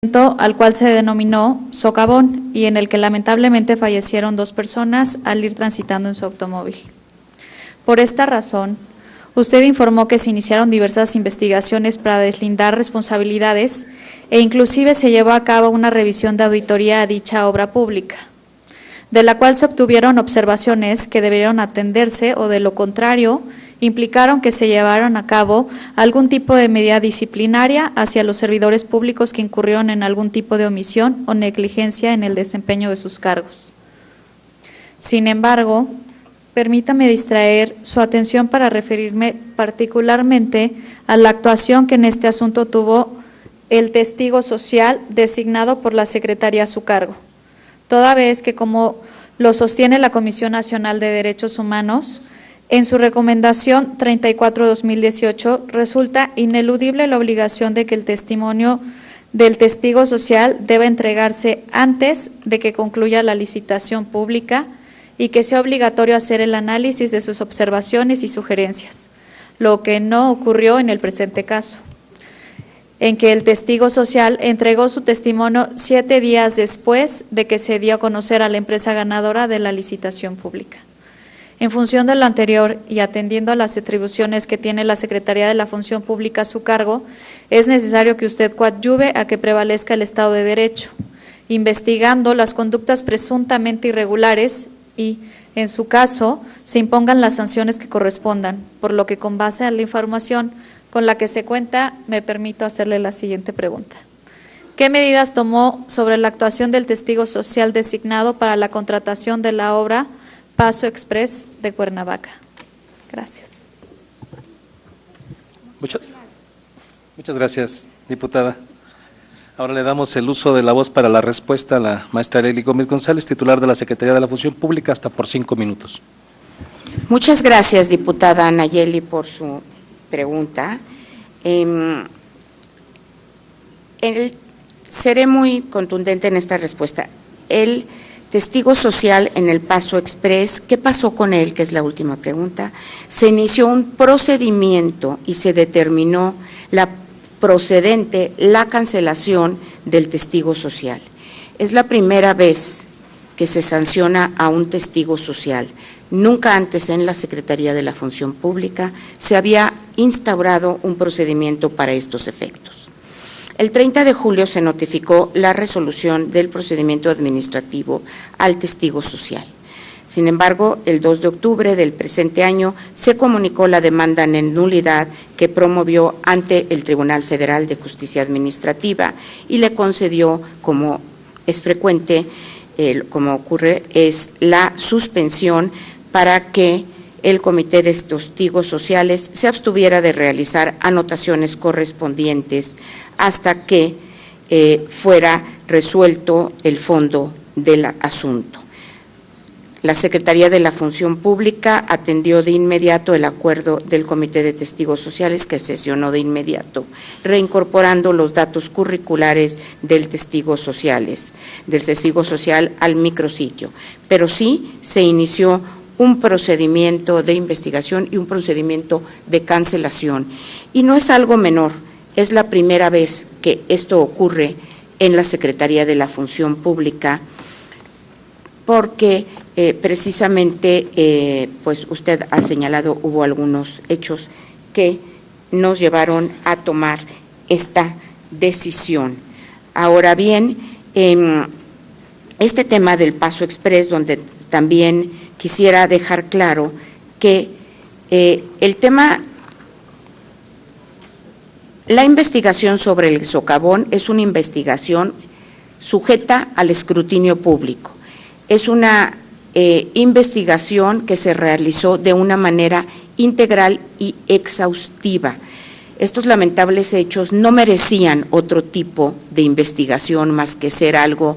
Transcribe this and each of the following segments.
al cual se denominó socavón y en el que lamentablemente fallecieron 2 personas al ir transitando en su automóvil. Por esta razón, usted informó que se iniciaron diversas investigaciones para deslindar responsabilidades e inclusive se llevó a cabo una revisión de auditoría a dicha obra pública, de la cual se obtuvieron observaciones que debieron atenderse o de lo contrario implicaron que se llevaron a cabo algún tipo de medida disciplinaria hacia los servidores públicos que incurrieron en algún tipo de omisión o negligencia en el desempeño de sus cargos. Sin embargo, permítame distraer su atención para referirme particularmente a la actuación que en este asunto tuvo el testigo social designado por la Secretaría a su cargo, toda vez que, como lo sostiene la Comisión Nacional de Derechos Humanos, en su recomendación 34/2018 resulta ineludible la obligación de que el testimonio del testigo social deba entregarse antes de que concluya la licitación pública y que sea obligatorio hacer el análisis de sus observaciones y sugerencias, lo que no ocurrió en el presente caso, en que el testigo social entregó su testimonio 7 días después de que se dio a conocer a la empresa ganadora de la licitación pública. En función de lo anterior y atendiendo a las atribuciones que tiene la Secretaría de la Función Pública a su cargo, es necesario que usted coadyuve a que prevalezca el Estado de Derecho, investigando las conductas presuntamente irregulares y, en su caso, se impongan las sanciones que correspondan, por lo que con base a la información con la que se cuenta, me permito hacerle la siguiente pregunta. ¿Qué medidas tomó sobre la actuación del testigo social designado para la contratación de la obra Paso Express de Cuernavaca? Gracias. Muchas gracias, diputada. Ahora le damos el uso de la voz para la respuesta a la maestra Arely Gómez González, titular de la Secretaría de la Función Pública, hasta por 5 minutos. Muchas gracias, diputada Nayeli, por su pregunta. Seré muy contundente en esta respuesta. El testigo social en el Paso Express, ¿qué pasó con él? Que es la última pregunta. Se inició un procedimiento y se determinó la cancelación del testigo social. Es la primera vez que se sanciona a un testigo social. Nunca antes en la Secretaría de la Función Pública se había instaurado un procedimiento para estos efectos. El 30 de julio se notificó la resolución del procedimiento administrativo al testigo social. Sin embargo, el 2 de octubre del presente año se comunicó la demanda en nulidad que promovió ante el Tribunal Federal de Justicia Administrativa y le concedió, como es frecuente, como ocurre, es la suspensión para que el Comité de Testigos Sociales se abstuviera de realizar anotaciones correspondientes hasta que fuera resuelto el fondo del asunto. La Secretaría de la Función Pública atendió de inmediato el acuerdo del Comité de Testigos Sociales, que sesionó de inmediato, reincorporando los datos curriculares del testigo social al micrositio. Pero sí se inició un procedimiento de investigación y un procedimiento de cancelación. Y no es algo menor, es la primera vez que esto ocurre en la Secretaría de la Función Pública, porque precisamente, pues usted ha señalado, hubo algunos hechos que nos llevaron a tomar esta decisión. Ahora bien, este tema del Paso Express, donde también quisiera dejar claro que el tema, la investigación sobre el socavón es una investigación sujeta al escrutinio público. Es una investigación que se realizó de una manera integral y exhaustiva. Estos lamentables hechos no merecían otro tipo de investigación más que ser algo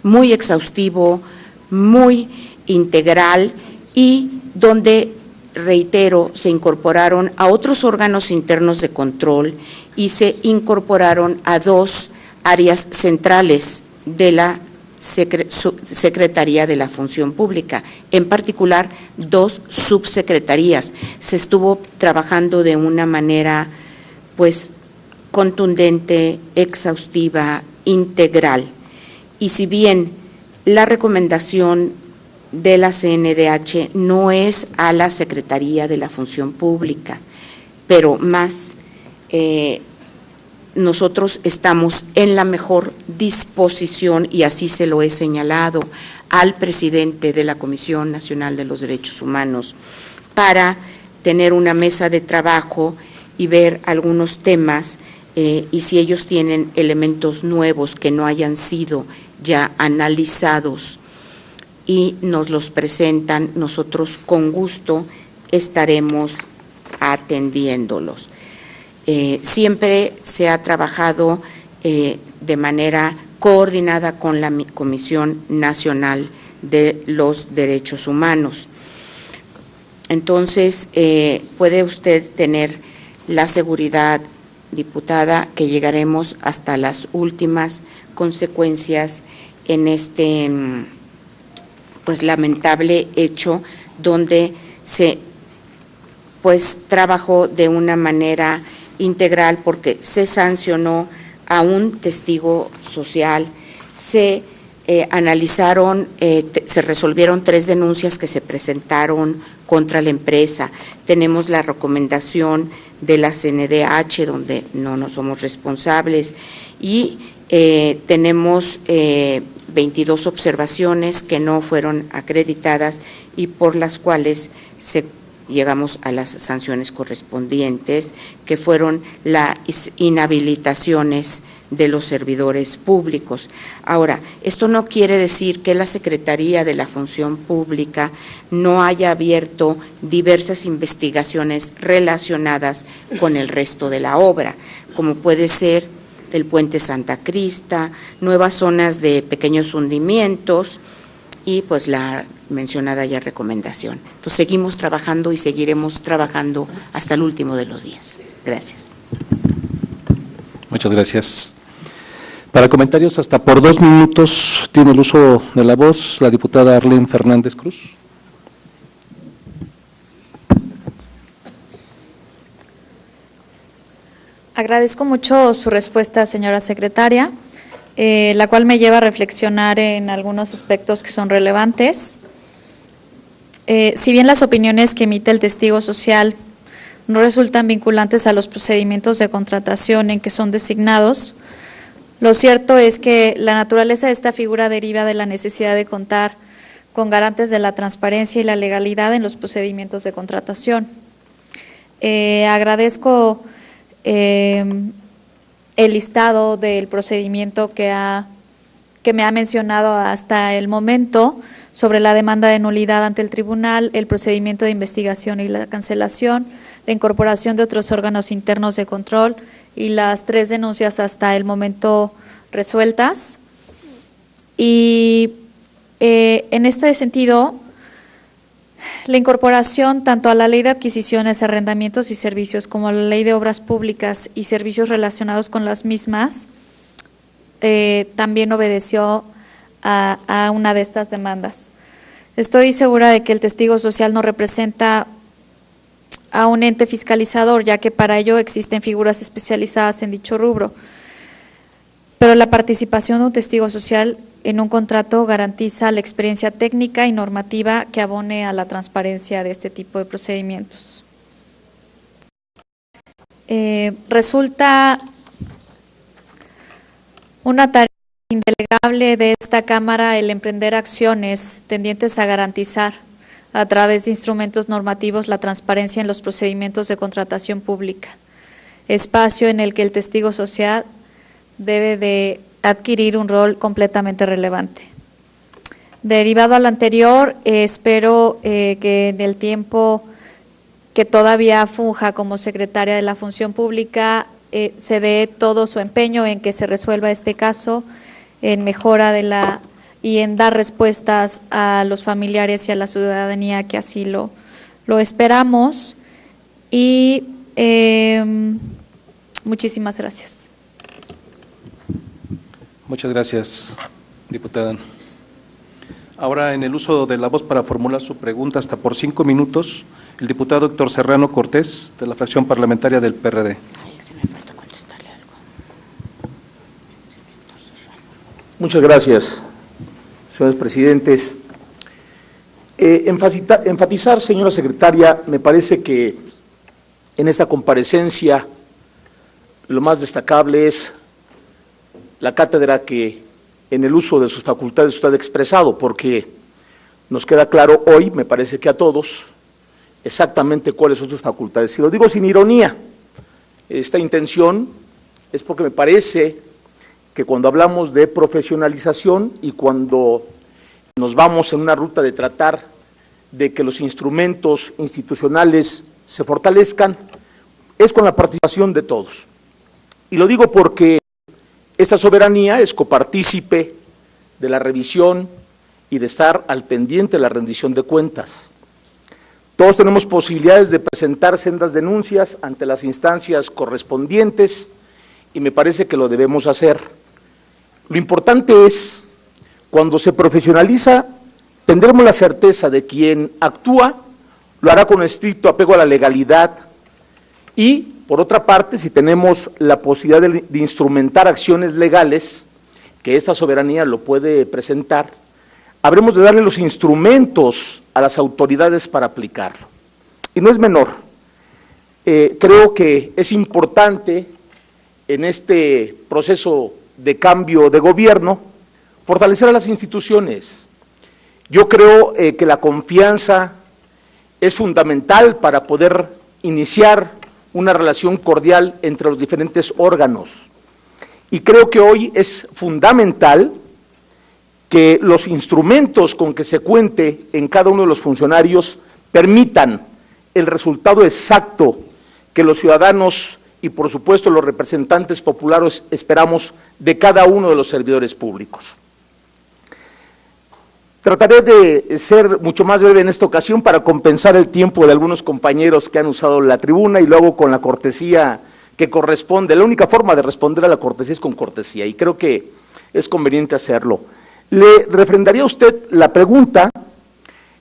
muy exhaustivo, muy integral y donde, reitero, se incorporaron a otros órganos internos de control y se incorporaron a 2 áreas centrales de la Secretaría de la Función Pública, en particular 2 subsecretarías. Se estuvo trabajando de una manera, pues, contundente, exhaustiva, integral. Y si bien la recomendación de la CNDH no es a la Secretaría de la Función Pública, pero más nosotros estamos en la mejor disposición, y así se lo he señalado al presidente de la Comisión Nacional de los Derechos Humanos, para tener una mesa de trabajo y ver algunos temas, y si ellos tienen elementos nuevos que no hayan sido ya analizados y nos los presentan, nosotros con gusto estaremos atendiéndolos. Siempre se ha trabajado de manera coordinada con la Comisión Nacional de los Derechos Humanos. Entonces, puede usted tener la seguridad, diputada, que llegaremos hasta las últimas consecuencias en este pues lamentable hecho, donde se trabajó de una manera integral, porque se sancionó a un testigo social, se analizaron, se resolvieron 3 denuncias que se presentaron contra la empresa. Tenemos la recomendación de la CNDH, donde no somos responsables, y tenemos 22 observaciones que no fueron acreditadas y por las cuales llegamos a las sanciones correspondientes, que fueron las inhabilitaciones de los servidores públicos. Ahora, esto no quiere decir que la Secretaría de la Función Pública no haya abierto diversas investigaciones relacionadas con el resto de la obra, como puede ser el Puente Santa Crista, nuevas zonas de pequeños hundimientos y pues la mencionada ya recomendación. Entonces seguimos trabajando y seguiremos trabajando hasta el último de los días. Gracias. Muchas gracias. Para comentarios, hasta por 2 minutos tiene el uso de la voz la diputada Arlene Fernández Cruz. Agradezco mucho su respuesta, señora secretaria, la cual me lleva a reflexionar en algunos aspectos que son relevantes. Si bien las opiniones que emite el testigo social no resultan vinculantes a los procedimientos de contratación en que son designados, lo cierto es que la naturaleza de esta figura deriva de la necesidad de contar con garantes de la transparencia y la legalidad en los procedimientos de contratación. Agradezco el listado del procedimiento que me ha mencionado hasta el momento sobre la demanda de nulidad ante el tribunal, el procedimiento de investigación y la cancelación, la incorporación de otros órganos internos de control y las 3 denuncias hasta el momento resueltas. Y en este sentido, la incorporación tanto a la Ley de Adquisiciones, Arrendamientos y Servicios como a la Ley de Obras Públicas y servicios relacionados con las mismas también obedeció a una de estas demandas. Estoy segura de que el testigo social no representa a un ente fiscalizador, ya que para ello existen figuras especializadas en dicho rubro, pero la participación de un testigo social en un contrato garantiza la experiencia técnica y normativa que abone a la transparencia de este tipo de procedimientos. Resulta una tarea indelegable de esta Cámara el emprender acciones tendientes a garantizar a través de instrumentos normativos la transparencia en los procedimientos de contratación pública, espacio en el que el testigo social debe de adquirir un rol completamente relevante. Derivado a lo anterior, espero que en el tiempo que todavía funja como secretaria de la Función Pública se dé todo su empeño en que se resuelva este caso, en mejora y en dar respuestas a los familiares y a la ciudadanía que así lo esperamos. Y muchísimas gracias. Muchas gracias, diputada. Ahora, en el uso de la voz para formular su pregunta hasta por 5 minutos, el diputado Héctor Serrano Cortés, de la fracción parlamentaria del PRD. Ay, se me falta contestarle algo. Muchas gracias, señores presidentes. Enfatizar, señora secretaria, me parece que en esta comparecencia lo más destacable es la cátedra que en el uso de sus facultades usted ha expresado, porque nos queda claro hoy, me parece que a todos, exactamente cuáles son sus facultades. Y lo digo sin ironía, esta intención es porque me parece que cuando hablamos de profesionalización y cuando nos vamos en una ruta de tratar de que los instrumentos institucionales se fortalezcan, es con la participación de todos. Y lo digo porque esta soberanía es copartícipe de la revisión y de estar al pendiente de la rendición de cuentas. Todos tenemos posibilidades de presentar sendas denuncias ante las instancias correspondientes y me parece que lo debemos hacer. Lo importante es, cuando se profesionaliza, tendremos la certeza de quien actúa lo hará con estricto apego a la legalidad y, por otra parte, si tenemos la posibilidad de instrumentar acciones legales, que esta soberanía lo puede presentar, habremos de darle los instrumentos a las autoridades para aplicarlo. Y no es menor. Creo que es importante en este proceso de cambio de gobierno fortalecer a las instituciones. Yo creo que la confianza es fundamental para poder iniciar una relación cordial entre los diferentes órganos. Y creo que hoy es fundamental que los instrumentos con que se cuente en cada uno de los funcionarios permitan el resultado exacto que los ciudadanos y, por supuesto, los representantes populares esperamos de cada uno de los servidores públicos. Trataré de ser mucho más breve en esta ocasión para compensar el tiempo de algunos compañeros que han usado la tribuna y luego con la cortesía que corresponde. La única forma de responder a la cortesía es con cortesía y creo que es conveniente hacerlo. Le refrendaría a usted la pregunta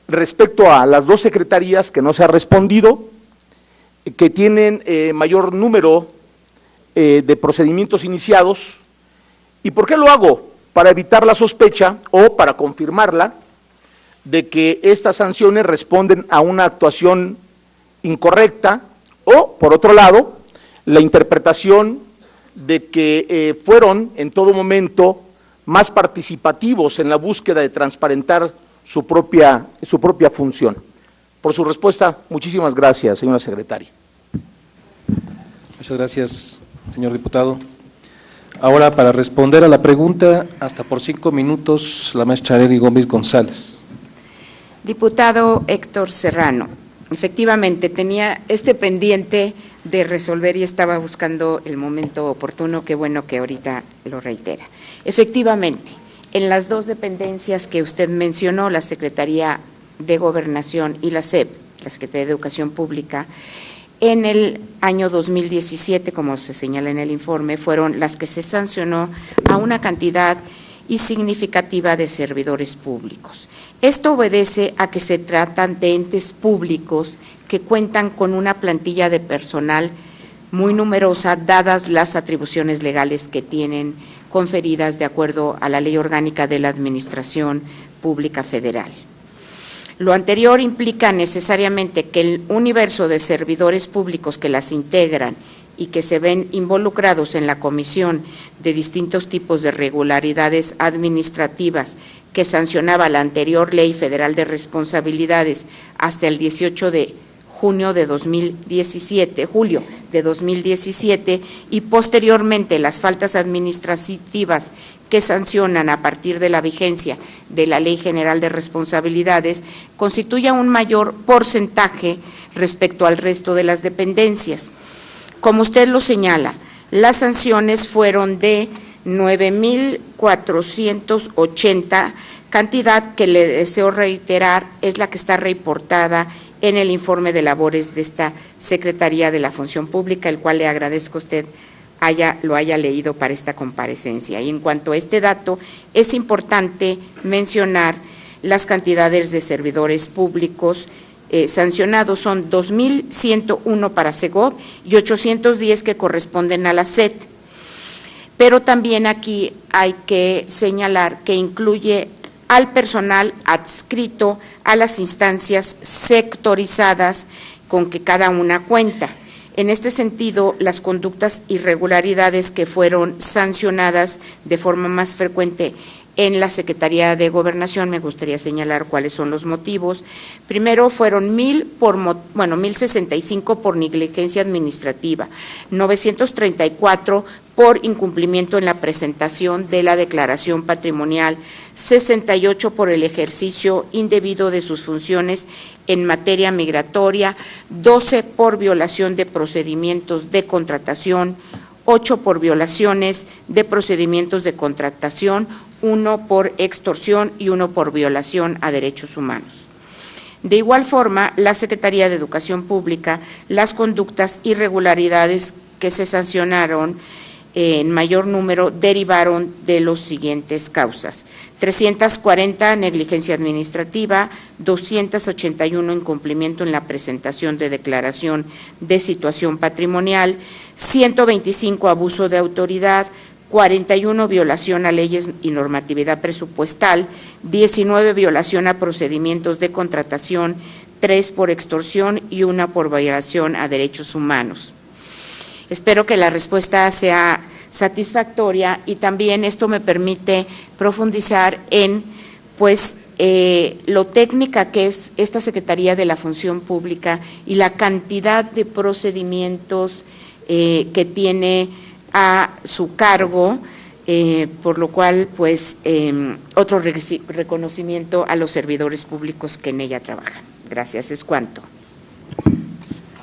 respecto a las dos secretarías que no se ha respondido, que tienen mayor número de procedimientos iniciados. ¿Y por qué lo hago? Para evitar la sospecha o para confirmarla de que estas sanciones responden a una actuación incorrecta o, por otro lado, la interpretación de que fueron en todo momento más participativos en la búsqueda de transparentar su propia función. Por su respuesta, muchísimas gracias, señora secretaria. Muchas gracias, señor diputado. Ahora, para responder a la pregunta, hasta por 5 minutos, la maestra Arely Gómez González. Diputado Héctor Serrano, efectivamente tenía este pendiente de resolver y estaba buscando el momento oportuno, qué bueno que ahorita lo reitera. Efectivamente, en las dos dependencias que usted mencionó, la Secretaría de Gobernación y la SEP, la Secretaría de Educación Pública, en el año 2017, como se señala en el informe, fueron las que se sancionó a una cantidad significativa de servidores públicos. Esto obedece a que se tratan de entes públicos que cuentan con una plantilla de personal muy numerosa, dadas las atribuciones legales que tienen conferidas de acuerdo a la Ley Orgánica de la Administración Pública Federal. Lo anterior implica necesariamente que el universo de servidores públicos que las integran y que se ven involucrados en la comisión de distintos tipos de irregularidades administrativas que sancionaba la anterior Ley Federal de Responsabilidades hasta el 18 de julio de 2017 y posteriormente las faltas administrativas que sancionan a partir de la vigencia de la Ley General de Responsabilidades constituye un mayor porcentaje respecto al resto de las dependencias. Como usted lo señala, las sanciones fueron de 9,480, cantidad que le deseo reiterar es la que está reportada en el informe de labores de esta Secretaría de la Función Pública, el cual le agradezco a usted lo haya leído para esta comparecencia. Y en cuanto a este dato, es importante mencionar las cantidades de servidores públicos sancionados. Son 2,101 para SEGOV y 810 que corresponden a la SET. pero también aquí hay que señalar que incluye al personal adscrito a las instancias sectorizadas con que cada una cuenta. En este sentido, las conductas irregularidades que fueron sancionadas de forma más frecuente en la Secretaría de Gobernación, me gustaría señalar cuáles son los motivos. Primero fueron 1,065 por negligencia administrativa, 934 por incumplimiento en la presentación de la declaración patrimonial, 68 por el ejercicio indebido de sus funciones en materia migratoria, 12 por violación de procedimientos de contratación, 8 por violaciones de procedimientos de contratación, 1 por extorsión y 1 por violación a derechos humanos. De igual forma, la Secretaría de Educación Pública, las conductas irregularidades que se sancionaron en mayor número derivaron de las siguientes causas: 340 negligencia administrativa, 281 incumplimiento en la presentación de declaración de situación patrimonial, 125 abuso de autoridad, 41 violación a leyes y normatividad presupuestal, 19 violación a procedimientos de contratación, 3 por extorsión y 1 por violación a derechos humanos. Espero que la respuesta sea satisfactoria y también esto me permite profundizar en lo técnica que es esta Secretaría de la Función Pública y la cantidad de procedimientos que tiene a su cargo, por lo cual otro reconocimiento a los servidores públicos que en ella trabajan. Gracias, es cuanto.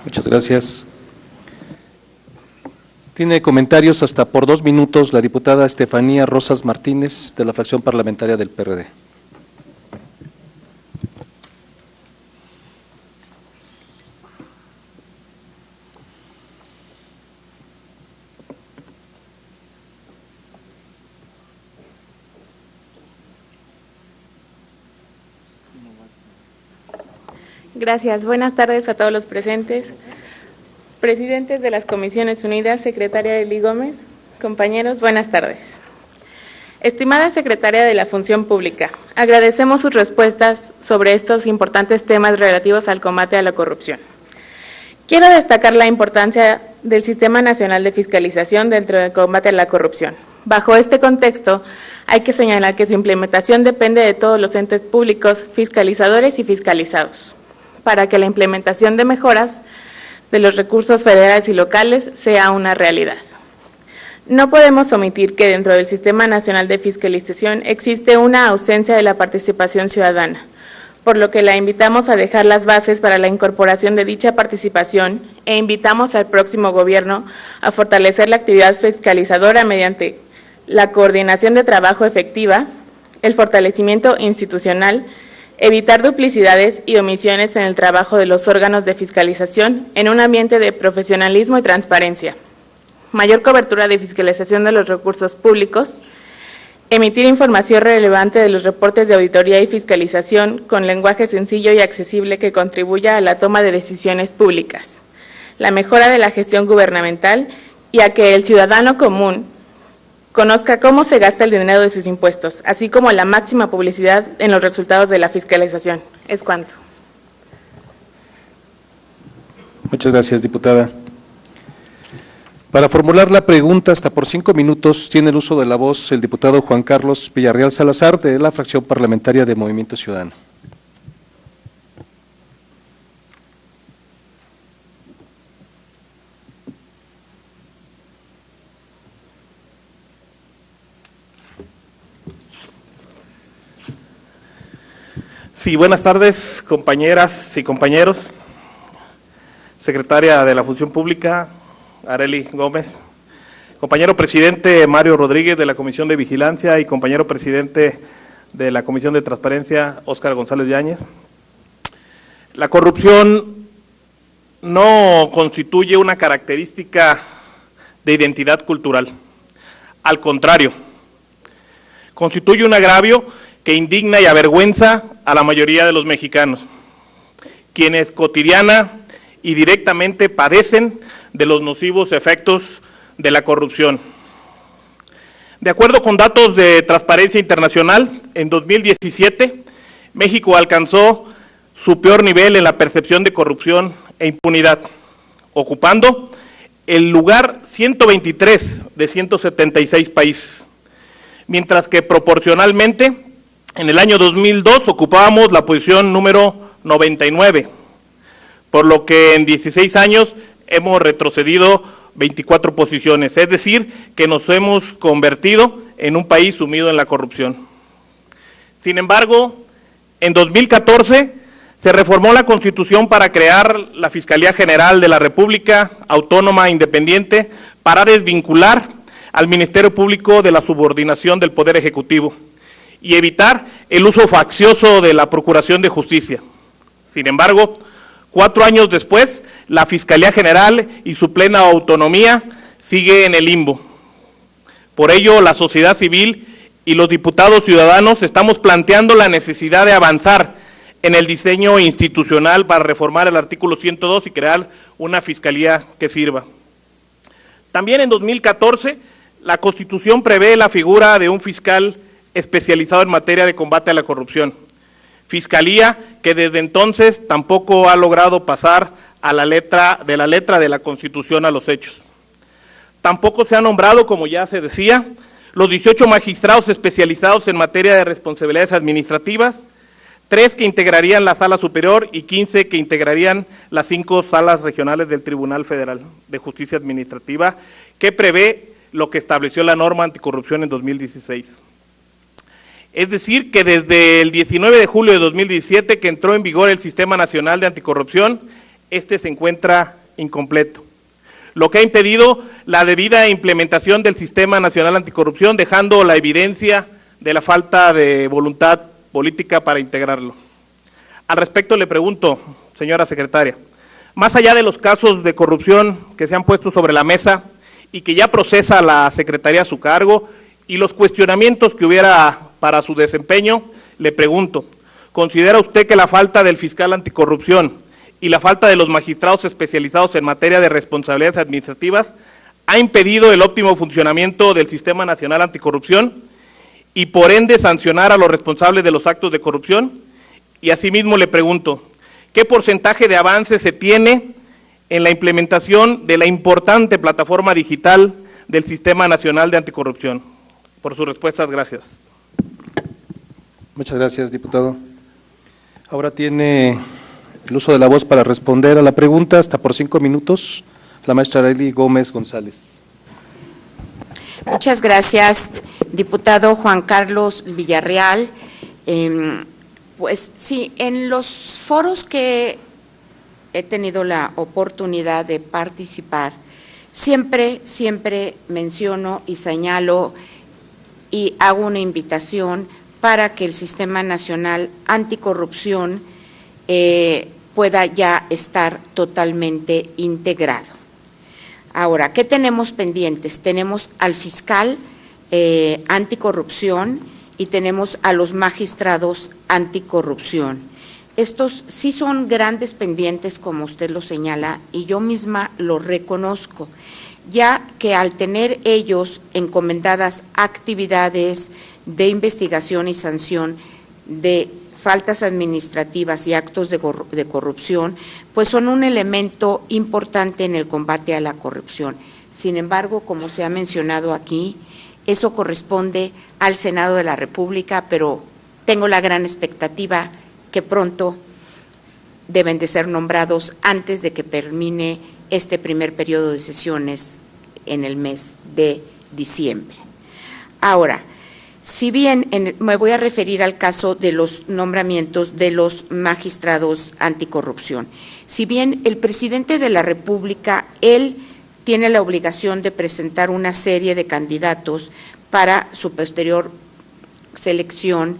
Muchas gracias. Tiene comentarios hasta por 2 minutos la diputada Estefanía Rosas Martínez, de la fracción parlamentaria del PRD. Gracias. Buenas tardes a todos los presentes. Presidentes de las Comisiones Unidas, secretaria Arely Gómez, compañeros, buenas tardes. Estimada secretaria de la Función Pública, agradecemos sus respuestas sobre estos importantes temas relativos al combate a la corrupción. Quiero destacar la importancia del Sistema Nacional de Fiscalización dentro del combate a la corrupción. Bajo este contexto, hay que señalar que su implementación depende de todos los entes públicos, fiscalizadores y fiscalizados, para que la implementación de mejoras de los recursos federales y locales sea una realidad. No podemos omitir que dentro del Sistema Nacional de Fiscalización existe una ausencia de la participación ciudadana, por lo que la invitamos a dejar las bases para la incorporación de dicha participación e invitamos al próximo gobierno a fortalecer la actividad fiscalizadora mediante la coordinación de trabajo efectiva, el fortalecimiento institucional, evitar duplicidades y omisiones en el trabajo de los órganos de fiscalización en un ambiente de profesionalismo y transparencia, mayor cobertura de fiscalización de los recursos públicos, emitir información relevante de los reportes de auditoría y fiscalización con lenguaje sencillo y accesible que contribuya a la toma de decisiones públicas, la mejora de la gestión gubernamental y a que el ciudadano común conozca cómo se gasta el dinero de sus impuestos, así como la máxima publicidad en los resultados de la fiscalización. Es cuanto. Muchas gracias, diputada. Para formular la pregunta hasta por 5 minutos tiene el uso de la voz el diputado Juan Carlos Villarreal Salazar, de la fracción parlamentaria de Movimiento Ciudadano. Sí, buenas tardes, compañeras y compañeros. Secretaria de la Función Pública, Arely Gómez. Compañero presidente Mario Rodríguez, de la Comisión de Vigilancia, y compañero presidente de la Comisión de Transparencia, Óscar González Yáñez. La corrupción no constituye una característica de identidad cultural. Al contrario, constituye un agravio que indigna y avergüenza a la mayoría de los mexicanos, quienes cotidiana y directamente padecen de los nocivos efectos de la corrupción. De acuerdo con datos de Transparencia Internacional, en 2017, México alcanzó su peor nivel en la percepción de corrupción e impunidad, ocupando el lugar 123 de 176 países, mientras que proporcionalmente en el año 2002 ocupábamos la posición número 99, por lo que en 16 años hemos retrocedido 24 posiciones, es decir, que nos hemos convertido en un país sumido en la corrupción. Sin embargo, en 2014 se reformó la Constitución para crear la Fiscalía General de la República, autónoma e independiente, para desvincular al Ministerio Público de la subordinación del Poder Ejecutivo y evitar el uso faccioso de la Procuración de Justicia. Sin embargo, 4 años después, la Fiscalía General y su plena autonomía sigue en el limbo. Por ello, la sociedad civil y los diputados ciudadanos estamos planteando la necesidad de avanzar en el diseño institucional para reformar el artículo 102 y crear una fiscalía que sirva. También en 2014, la Constitución prevé la figura de un fiscal especializado en materia de combate a la corrupción, fiscalía que desde entonces tampoco ha logrado pasar a la letra de la Constitución a los hechos. Tampoco se ha nombrado, como ya se decía, los 18 magistrados especializados en materia de responsabilidades administrativas, 3 que integrarían la Sala Superior y 15 que integrarían las 5 salas regionales del Tribunal Federal de Justicia Administrativa, que prevé lo que estableció la norma anticorrupción en 2016. Es decir, que desde el 19 de julio de 2017, que entró en vigor el Sistema Nacional de Anticorrupción, se encuentra incompleto, lo que ha impedido la debida implementación del Sistema Nacional Anticorrupción, dejando la evidencia de la falta de voluntad política para integrarlo. Al respecto le pregunto, señora secretaria, más allá de los casos de corrupción que se han puesto sobre la mesa y que ya procesa la Secretaría a su cargo y los cuestionamientos que hubiera para su desempeño, le pregunto, ¿considera usted que la falta del fiscal anticorrupción y la falta de los magistrados especializados en materia de responsabilidades administrativas ha impedido el óptimo funcionamiento del Sistema Nacional Anticorrupción y por ende sancionar a los responsables de los actos de corrupción? Y asimismo le pregunto, ¿qué porcentaje de avance se tiene en la implementación de la importante plataforma digital del Sistema Nacional de Anticorrupción? Por sus respuestas, gracias. Muchas gracias, diputado. Ahora tiene el uso de la voz para responder a la pregunta, hasta por 5 minutos, la maestra Arely Gómez González. Muchas gracias, diputado Juan Carlos Villarreal. Pues sí, en los foros que he tenido la oportunidad de participar, siempre menciono y señalo y hago una invitación para que el Sistema Nacional Anticorrupción pueda ya estar totalmente integrado. Ahora, ¿qué tenemos pendientes? Tenemos al fiscal anticorrupción y tenemos a los magistrados anticorrupción. Estos sí son grandes pendientes, como usted lo señala, y yo misma lo reconozco, ya que al tener ellos encomendadas actividades de investigación y sanción de faltas administrativas y actos de corrupción, pues son un elemento importante en el combate a la corrupción. Sin embargo, como se ha mencionado aquí, eso corresponde al Senado de la República, pero tengo la gran expectativa que pronto deben de ser nombrados antes de que termine este primer periodo de sesiones en el mes de diciembre. Ahora, si bien me voy a referir al caso de los nombramientos de los magistrados anticorrupción, si bien el presidente de la República, él tiene la obligación de presentar una serie de candidatos para su posterior selección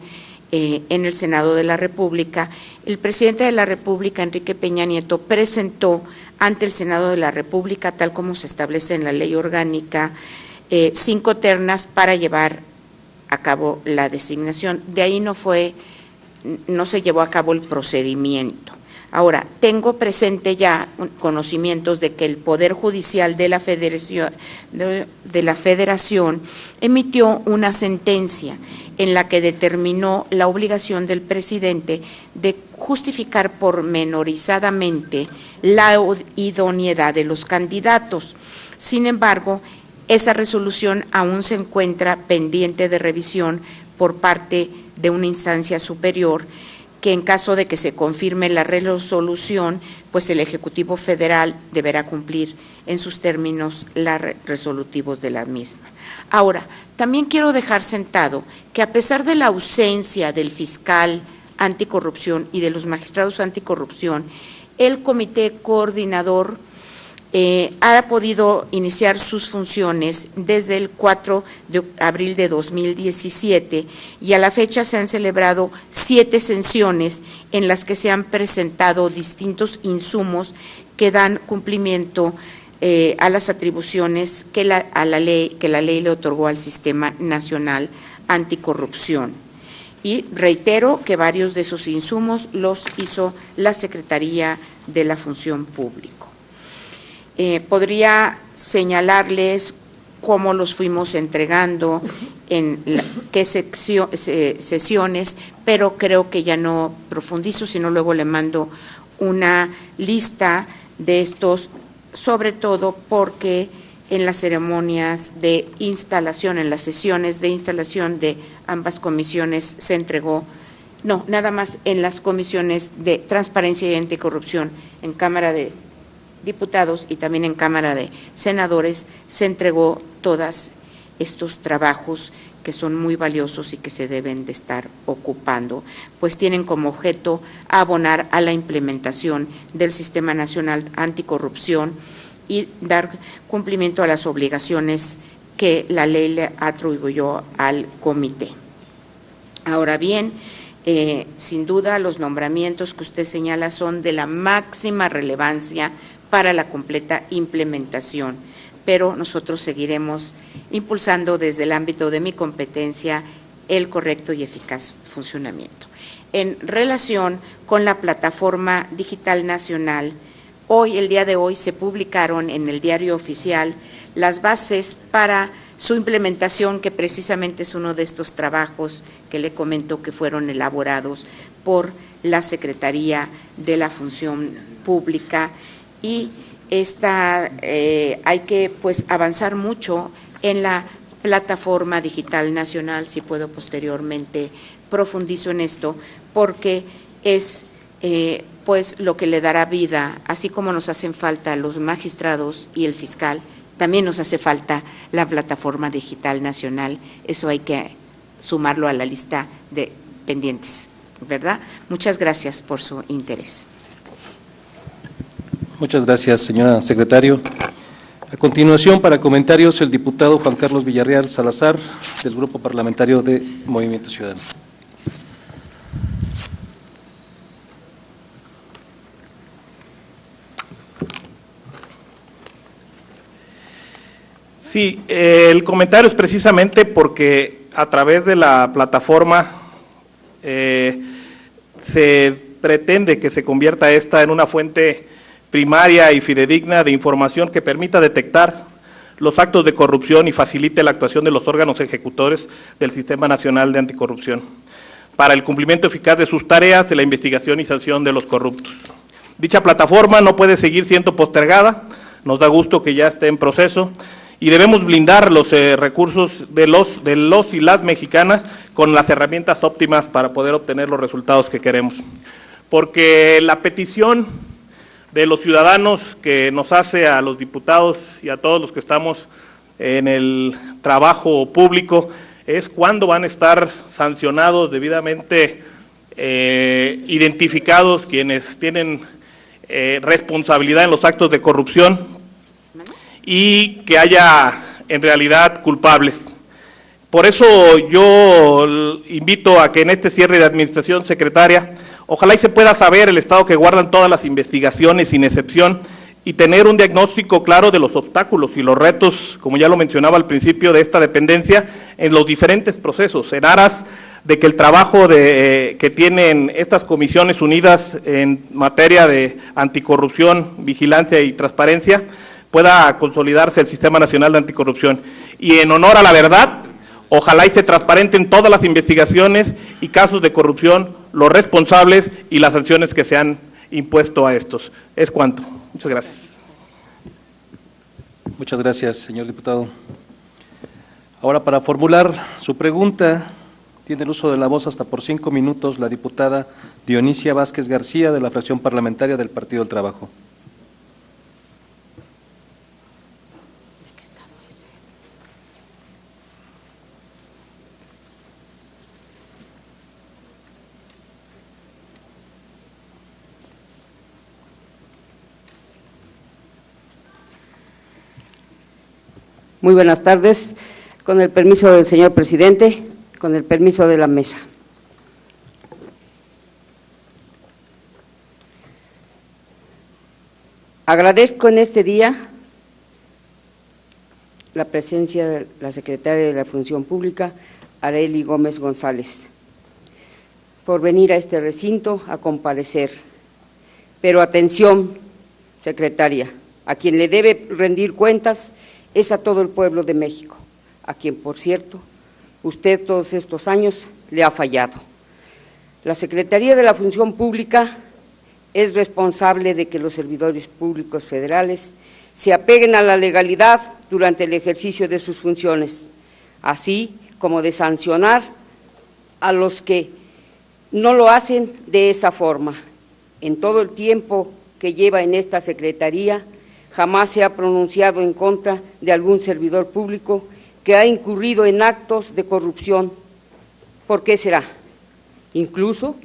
en el Senado de la República, el presidente de la República, Enrique Peña Nieto, presentó ante el Senado de la República, tal como se establece en la ley orgánica, 5 ternas para llevar a cabo la designación. De ahí no se llevó a cabo el procedimiento. Ahora, tengo presente ya conocimientos de que el Poder Judicial de la Federación emitió una sentencia en la que determinó la obligación del presidente de justificar pormenorizadamente la idoneidad de los candidatos. Sin embargo, esa resolución aún se encuentra pendiente de revisión por parte de una instancia superior, que en caso de que se confirme la resolución, pues el Ejecutivo Federal deberá cumplir en sus términos los resolutivos de la misma. Ahora, también quiero dejar sentado que a pesar de la ausencia del fiscal anticorrupción y de los magistrados anticorrupción, el Comité Coordinador ha podido iniciar sus funciones desde el 4 de abril de 2017 y a la fecha se han celebrado 7 sesiones en las que se han presentado distintos insumos que dan cumplimiento a las atribuciones que la ley le otorgó al Sistema Nacional Anticorrupción. Y reitero que varios de esos insumos los hizo la Secretaría de la Función Pública. Podría señalarles cómo los fuimos entregando, en qué sesiones, pero creo que ya no profundizo, sino luego le mando una lista de estos, sobre todo porque en las ceremonias de instalación, en las sesiones de instalación de ambas comisiones se entregó, no, nada más en las comisiones de Transparencia y Anticorrupción en Cámara de Diputados y también en Cámara de Senadores se entregó todos estos trabajos que son muy valiosos y que se deben de estar ocupando, pues tienen como objeto abonar a la implementación del Sistema Nacional Anticorrupción y dar cumplimiento a las obligaciones que la ley le atribuyó al comité. Ahora bien, sin duda los nombramientos que usted señala son de la máxima relevancia para la completa implementación, pero nosotros seguiremos impulsando desde el ámbito de mi competencia el correcto y eficaz funcionamiento. En relación con la plataforma digital nacional, el día de hoy se publicaron en el Diario Oficial las bases para su implementación, que precisamente es uno de estos trabajos que le comento que fueron elaborados por la Secretaría de la Función Pública. Y hay que pues avanzar mucho en la plataforma digital nacional, si puedo posteriormente profundizo en esto, porque es pues lo que le dará vida, así como nos hacen falta los magistrados y el fiscal, también nos hace falta la plataforma digital nacional, eso hay que sumarlo a la lista de pendientes, ¿verdad? Muchas gracias por su interés. Muchas gracias, señora secretario. A continuación, para comentarios, el diputado Juan Carlos Villarreal Salazar, del Grupo Parlamentario de Movimiento Ciudadano. Sí, el comentario es precisamente porque a través de la plataforma se pretende que se convierta esta en una fuente primaria y fidedigna de información que permita detectar los actos de corrupción y facilite la actuación de los órganos ejecutores del Sistema Nacional de Anticorrupción para el cumplimiento eficaz de sus tareas de la investigación y sanción de los corruptos. Dicha plataforma no puede seguir siendo postergada, nos da gusto que ya esté en proceso y debemos blindar los recursos de los y las mexicanas con las herramientas óptimas para poder obtener los resultados que queremos. Porque la petición de los ciudadanos que nos hace a los diputados y a todos los que estamos en el trabajo público es cuándo van a estar sancionados, debidamente identificados quienes tienen responsabilidad en los actos de corrupción y que haya en realidad culpables. Por eso yo invito a que en este cierre de administración, secretaria, ojalá y se pueda saber el estado que guardan todas las investigaciones sin excepción y tener un diagnóstico claro de los obstáculos y los retos, como ya lo mencionaba al principio, de esta dependencia en los diferentes procesos, en aras de que el trabajo que tienen estas comisiones unidas en materia de anticorrupción, vigilancia y transparencia pueda consolidarse el Sistema Nacional de Anticorrupción. Y en honor a la verdad, ojalá y se transparenten todas las investigaciones y casos de corrupción, los responsables y las sanciones que se han impuesto a estos. Es cuanto. Muchas gracias. Muchas gracias, señor diputado. Ahora, para formular su pregunta, tiene el uso de la voz hasta por 5 minutos la diputada Dionisia Vázquez García, de la fracción parlamentaria del Partido del Trabajo. Muy buenas tardes. Con el permiso del señor presidente, con el permiso de la mesa. Agradezco en este día la presencia de la secretaria de la Función Pública, Arely Gómez González, por venir a este recinto a comparecer. Pero atención, secretaria, a quien le debe rendir cuentas es a todo el pueblo de México, a quien, por cierto, usted todos estos años le ha fallado. La Secretaría de la Función Pública es responsable de que los servidores públicos federales se apeguen a la legalidad durante el ejercicio de sus funciones, así como de sancionar a los que no lo hacen de esa forma. En todo el tiempo que lleva en esta Secretaría, jamás se ha pronunciado en contra de algún servidor público que ha incurrido en actos de corrupción. ¿Por qué será? Incluso,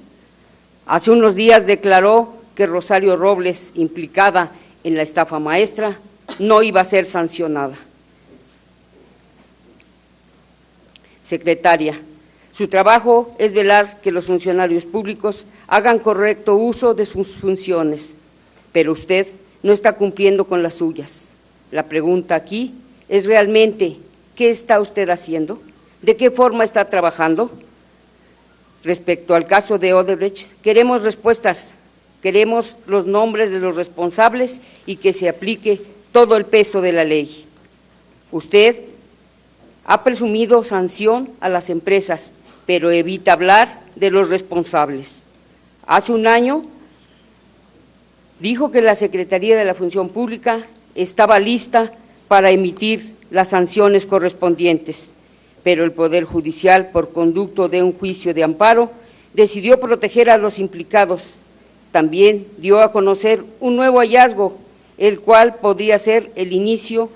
hace unos días declaró que Rosario Robles, implicada en la estafa maestra, no iba a ser sancionada. Secretaria, su trabajo es velar que los funcionarios públicos hagan correcto uso de sus funciones, pero usted no está cumpliendo con las suyas. La pregunta aquí es realmente, ¿qué está usted haciendo? ¿De qué forma está trabajando? Respecto al caso de Odebrecht, queremos respuestas, queremos los nombres de los responsables y que se aplique todo el peso de la ley. Usted ha presumido sanción a las empresas, pero evita hablar de los responsables. Hace un año dijo que la Secretaría de la Función Pública estaba lista para emitir las sanciones correspondientes, pero el Poder Judicial, por conducto de un juicio de amparo, decidió proteger a los implicados. También dio a conocer un nuevo hallazgo, el cual podría ser el inicio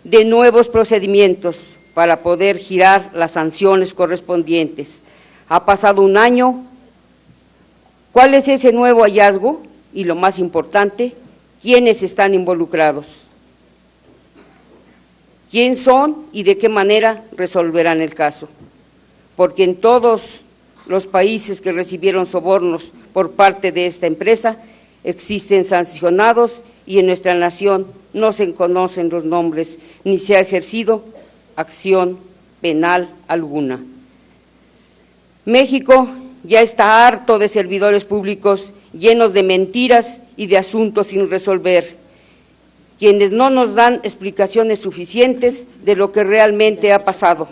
de nuevos procedimientos para poder girar las sanciones correspondientes. Ha pasado un año. ¿Cuál es ese nuevo hallazgo? Y lo más importante, ¿quiénes están involucrados? ¿Quién son y de qué manera resolverán el caso? Porque en todos los países que recibieron sobornos por parte de esta empresa existen sancionados y en nuestra nación no se conocen los nombres ni se ha ejercido acción penal alguna. México ya está harto de servidores públicos llenos de mentiras y de asuntos sin resolver, quienes no nos dan explicaciones suficientes de lo que realmente ha pasado.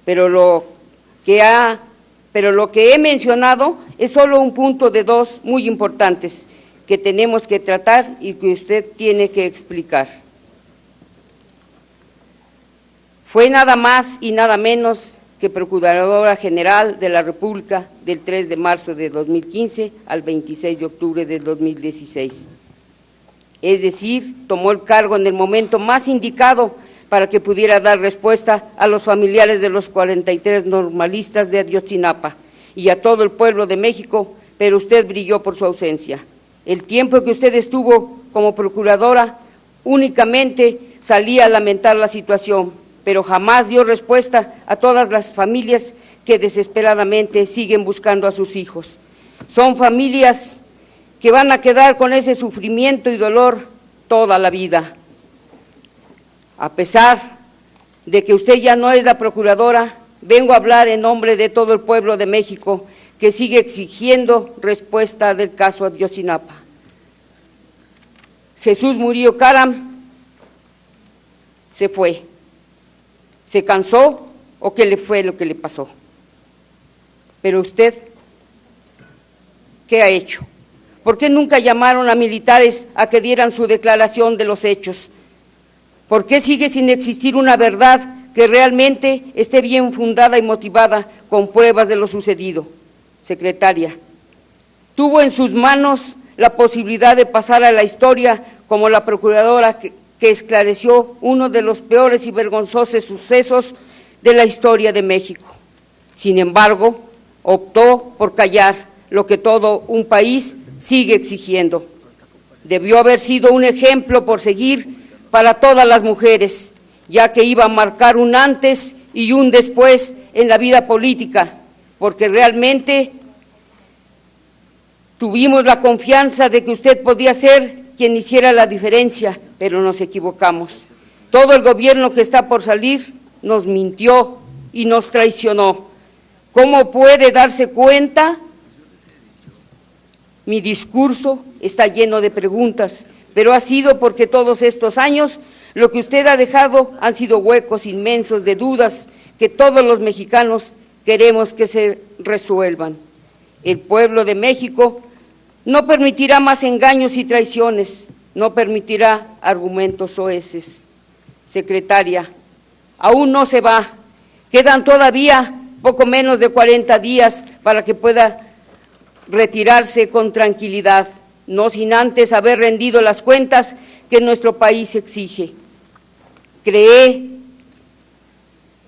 Pero lo que he mencionado es solo un punto de dos muy importantes que tenemos que tratar y que usted tiene que explicar. Fue nada más y nada menos que Procuradora General de la República del 3 de marzo de 2015 al 26 de octubre de 2016. Es decir, tomó el cargo en el momento más indicado para que pudiera dar respuesta a los familiares de los 43 normalistas de Ayotzinapa y a todo el pueblo de México, pero usted brilló por su ausencia. El tiempo que usted estuvo como procuradora únicamente salía a lamentar la situación, pero jamás dio respuesta a todas las familias que desesperadamente siguen buscando a sus hijos. Son familias que van a quedar con ese sufrimiento y dolor toda la vida. A pesar de que usted ya no es la procuradora, vengo a hablar en nombre de todo el pueblo de México que sigue exigiendo respuesta del caso Ayotzinapa. Jesús Murillo Caram se fue. ¿Se cansó o qué le fue lo que le pasó? Pero usted, ¿qué ha hecho? ¿Por qué nunca llamaron a militares a que dieran su declaración de los hechos? ¿Por qué sigue sin existir una verdad que realmente esté bien fundada y motivada con pruebas de lo sucedido? Secretaria, tuvo en sus manos la posibilidad de pasar a la historia como la procuradora que esclareció uno de los peores y vergonzosos sucesos de la historia de México. Sin embargo, optó por callar lo que todo un país sigue exigiendo. Debió haber sido un ejemplo por seguir para todas las mujeres, ya que iba a marcar un antes y un después en la vida política, porque realmente tuvimos la confianza de que usted podía ser quien hiciera la diferencia, pero nos equivocamos. Todo el gobierno que está por salir nos mintió y nos traicionó. ¿Cómo puede darse cuenta? Mi discurso está lleno de preguntas, pero ha sido porque todos estos años lo que usted ha dejado han sido huecos inmensos de dudas que todos los mexicanos queremos que se resuelvan. El pueblo de México no permitirá más engaños y traiciones, no permitirá argumentos soeces. Secretaria, aún no se va, quedan todavía poco menos de 40 días para que pueda retirarse con tranquilidad, no sin antes haber rendido las cuentas que nuestro país exige. ¿Cree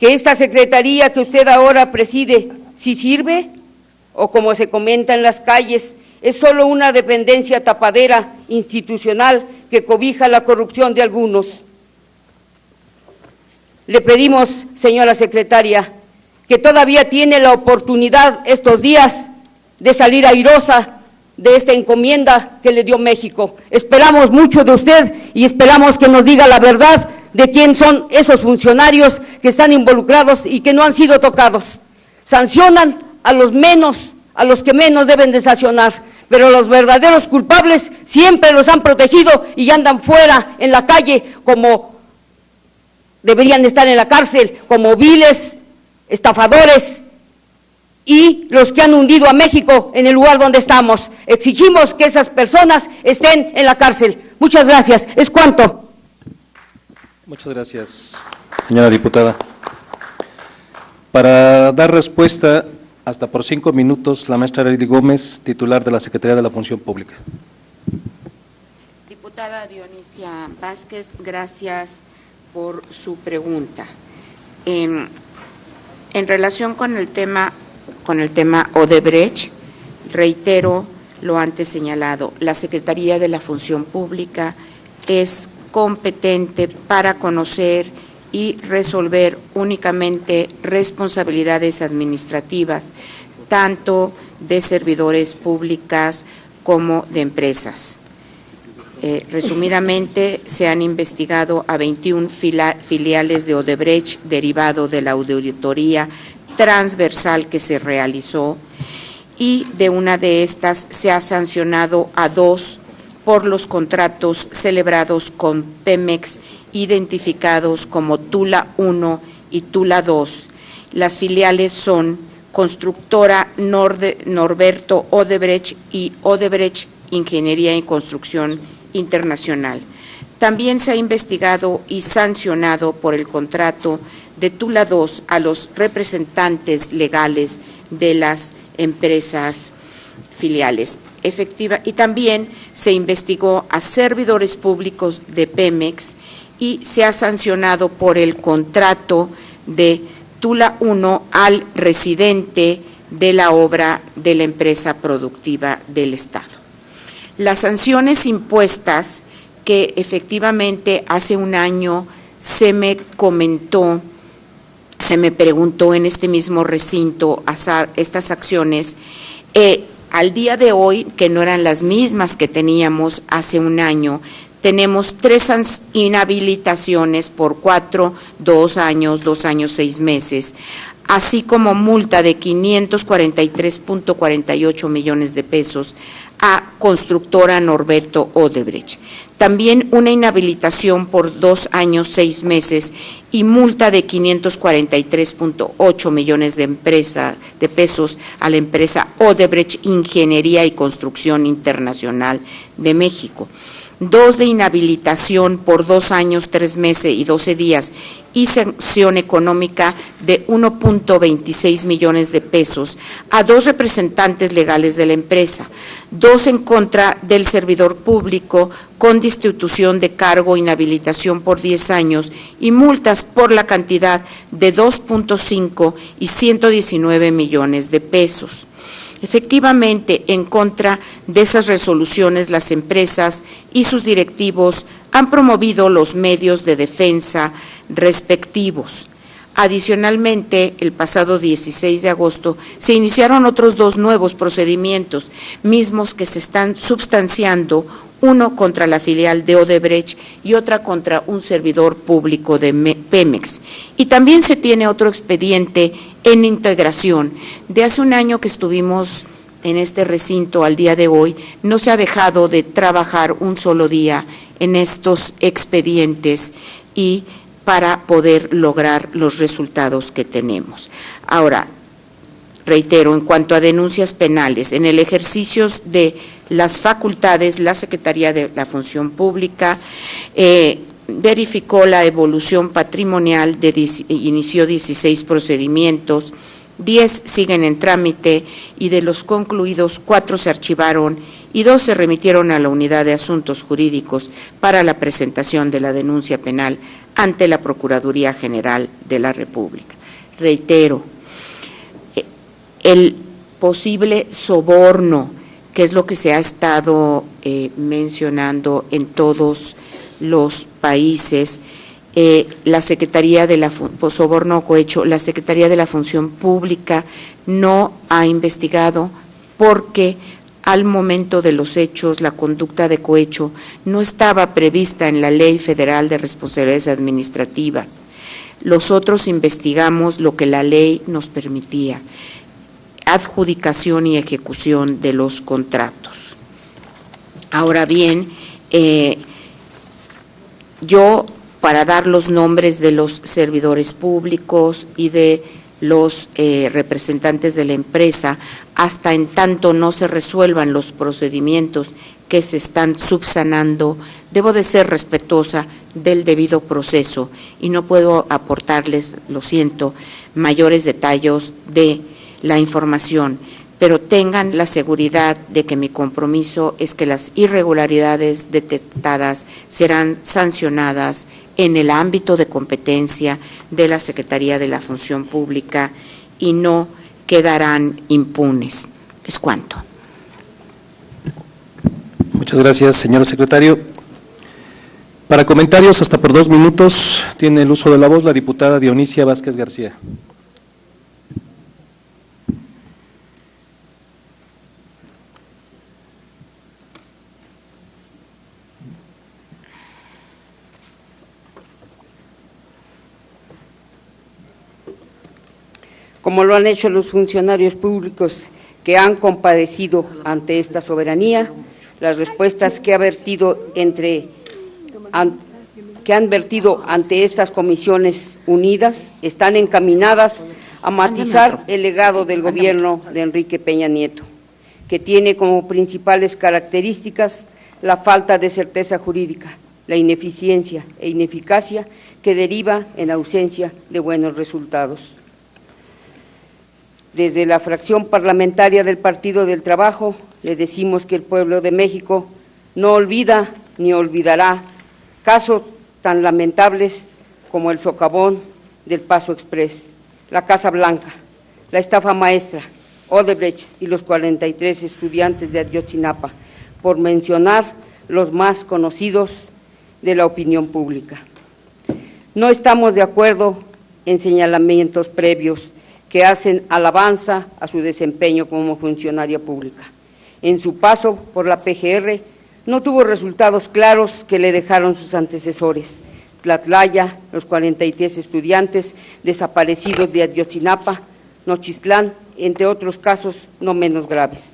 que esta secretaría que usted ahora preside sí sirve? ¿O como se comenta en las calles, es solo una dependencia tapadera institucional que cobija la corrupción de algunos? Le pedimos, señora secretaria, que todavía tiene la oportunidad estos días de salir airosa de esta encomienda que le dio México. Esperamos mucho de usted y esperamos que nos diga la verdad de quién son esos funcionarios que están involucrados y que no han sido tocados. Sancionan a los que menos deben de sancionar, pero los verdaderos culpables siempre los han protegido y andan fuera en la calle como deberían estar en la cárcel, como viles, estafadores y los que han hundido a México en el lugar donde estamos. Exigimos que esas personas estén en la cárcel. Muchas gracias. ¿Es cuanto? Muchas gracias, señora diputada. Para dar respuesta, hasta por 5 minutos, la maestra Arely Gómez, titular de la Secretaría de la Función Pública. Diputada Dionisia Vázquez, gracias por su pregunta. En relación con el tema Odebrecht, reitero lo antes señalado, la Secretaría de la Función Pública es competente para conocer y resolver únicamente responsabilidades administrativas, tanto de servidores públicas como de empresas. Resumidamente, se han investigado a 21 filiales de Odebrecht derivado de la auditoría transversal que se realizó, y de una de estas se ha sancionado a 2 por los contratos celebrados con Pemex, identificados como Tula 1 y Tula 2. Las filiales son Constructora Norberto Odebrecht y Odebrecht Ingeniería y Construcción Internacional. También se ha investigado y sancionado por el contrato de Tula 2 a los representantes legales de las empresas filiales. Y también se investigó a servidores públicos de Pemex y se ha sancionado por el contrato de Tula 1 al residente de la obra de la empresa productiva del Estado. Las sanciones impuestas, que efectivamente hace un año se me preguntó en este mismo recinto estas acciones, al día de hoy, que no eran las mismas que teníamos hace un año, tenemos 3 inhabilitaciones por 2 años, 2 años, 6 meses, así como multa de 543.48 millones de pesos a constructora Norberto Odebrecht. También una inhabilitación por 2 años 6 meses y multa de 543.8 millones de pesos a la empresa Odebrecht Ingeniería y Construcción Internacional de México. 2 de inhabilitación por 2 años, 3 meses y 12 días y sanción económica de 1.26 millones de pesos a 2 representantes legales de la empresa, 2 en contra del servidor público con destitución de cargo, inhabilitación por 10 años y multas por la cantidad de 2.5 y 119 millones de pesos. Efectivamente, en contra de esas resoluciones, las empresas y sus directivos han promovido los medios de defensa respectivos. Adicionalmente, el pasado 16 de agosto se iniciaron otros 2 nuevos procedimientos, mismos que se están substanciando, uno contra la filial de Odebrecht y otra contra un servidor público de Pemex. Y también se tiene otro expediente en integración. De hace un año que estuvimos en este recinto al día de hoy, no se ha dejado de trabajar un solo día en estos expedientes y para poder lograr los resultados que tenemos. Ahora, reitero, en cuanto a denuncias penales, en el ejercicio de las facultades, la Secretaría de la Función Pública verificó la evolución patrimonial, inició 16 procedimientos, 10 siguen en trámite y de los concluidos 4 se archivaron y 2 se remitieron a la Unidad de Asuntos Jurídicos para la presentación de la denuncia penal ante la Procuraduría General de la República. Reitero, el posible soborno, que es lo que se ha estado mencionando en todos los países, la Secretaría de la soborno o cohecho, la Secretaría de la Función Pública no ha investigado porque al momento de los hechos la conducta de cohecho no estaba prevista en la Ley Federal de Responsabilidades Administrativas. Nosotros investigamos lo que la ley nos permitía: adjudicación y ejecución de los contratos. Ahora bien, yo, para dar los nombres de los servidores públicos y de los representantes de la empresa, hasta en tanto no se resuelvan los procedimientos que se están subsanando, debo de ser respetuosa del debido proceso y no puedo aportarles, lo siento, mayores detalles de la información, pero tengan la seguridad de que mi compromiso es que las irregularidades detectadas serán sancionadas en el ámbito de competencia de la Secretaría de la Función Pública y no quedarán impunes. Es cuanto. Muchas gracias, señor secretario. Para comentarios, hasta por 2 minutos, tiene el uso de la voz la diputada Dionisia Vázquez García. Como lo han hecho los funcionarios públicos que han compadecido ante esta soberanía, las respuestas que han vertido ante estas comisiones unidas están encaminadas a matizar el legado del gobierno de Enrique Peña Nieto, que tiene como principales características la falta de certeza jurídica, la ineficiencia e ineficacia que deriva en ausencia de buenos resultados. Desde la fracción parlamentaria del Partido del Trabajo le decimos que el pueblo de México no olvida ni olvidará casos tan lamentables como el socavón del Paso Express, la Casa Blanca, la estafa maestra, Odebrecht y los 43 estudiantes de Ayotzinapa, por mencionar los más conocidos de la opinión pública. No estamos de acuerdo en señalamientos previos que hacen alabanza a su desempeño como funcionaria pública. En su paso por la PGR no tuvo resultados claros que le dejaron sus antecesores, Tlatlaya, los 43 estudiantes desaparecidos de Ayotzinapa, Nochistlán, entre otros casos no menos graves.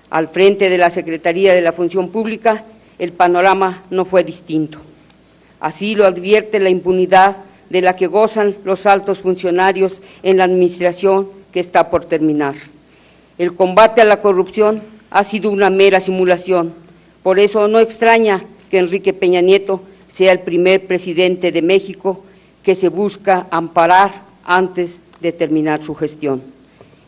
Al frente de la Secretaría de la Función Pública, el panorama no fue distinto. Así lo advierte la impunidad de la que gozan los altos funcionarios en la administración que está por terminar. El combate a la corrupción ha sido una mera simulación. Por eso no extraña que Enrique Peña Nieto sea el primer presidente de México que se busca amparar antes de terminar su gestión.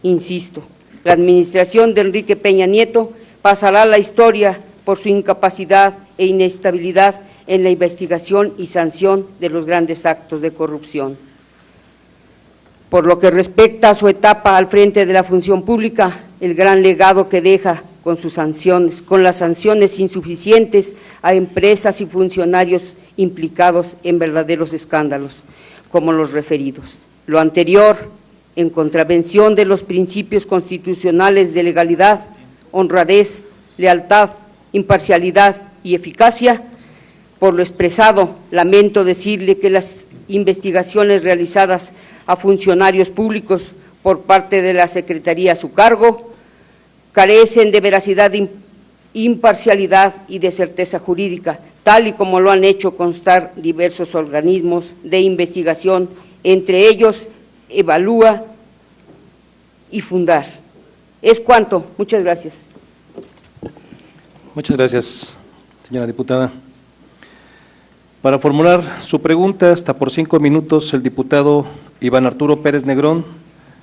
Insisto, la administración de Enrique Peña Nieto pasará a la historia por su incapacidad e inestabilidad en la investigación y sanción de los grandes actos de corrupción. Por lo que respecta a su etapa al frente de la función pública, el gran legado que deja con las sanciones insuficientes a empresas y funcionarios implicados en verdaderos escándalos, como los referidos. Lo anterior, en contravención de los principios constitucionales de legalidad, honradez, lealtad, imparcialidad y eficacia. Por lo expresado, lamento decirle que las investigaciones realizadas a funcionarios públicos por parte de la Secretaría a su cargo carecen de veracidad, imparcialidad y de certeza jurídica, tal y como lo han hecho constar diversos organismos de investigación, entre ellos Evalúa y Fundar. Es cuanto. Muchas gracias. Muchas gracias, señora diputada. Para formular su pregunta, hasta por 5 minutos, el diputado Iván Arturo Pérez Negrón,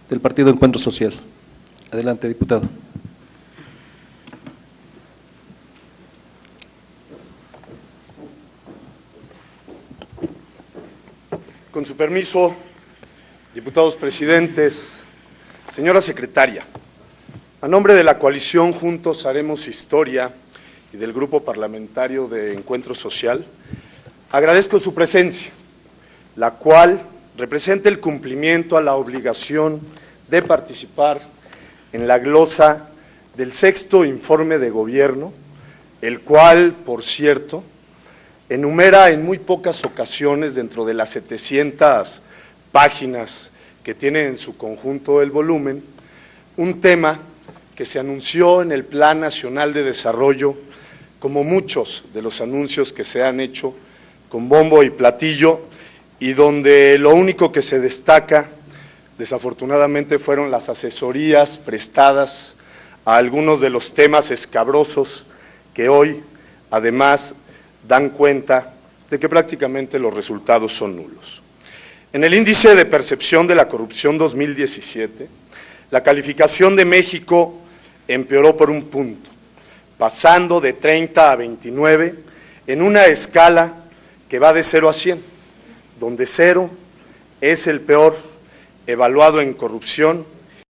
del Partido Encuentro Social. Adelante, diputado. Con su permiso, diputados presidentes, señora secretaria, a nombre de la coalición Juntos Haremos Historia y del Grupo Parlamentario de Encuentro Social, agradezco su presencia, la cual representa el cumplimiento a la obligación de participar en la glosa del 6º informe de gobierno, el cual, por cierto, enumera en muy pocas ocasiones, dentro de las 700 páginas que tiene en su conjunto el volumen, un tema que se anunció en el Plan Nacional de Desarrollo, como muchos de los anuncios que se han hecho con bombo y platillo, y donde lo único que se destaca, desafortunadamente, fueron las asesorías prestadas a algunos de los temas escabrosos que hoy, además, dan cuenta de que prácticamente los resultados son nulos. En el índice de percepción de la corrupción 2017, la calificación de México empeoró por 1 punto, pasando de 30 a 29 en una escala que va de 0 a 100, donde 0 es el peor evaluado en corrupción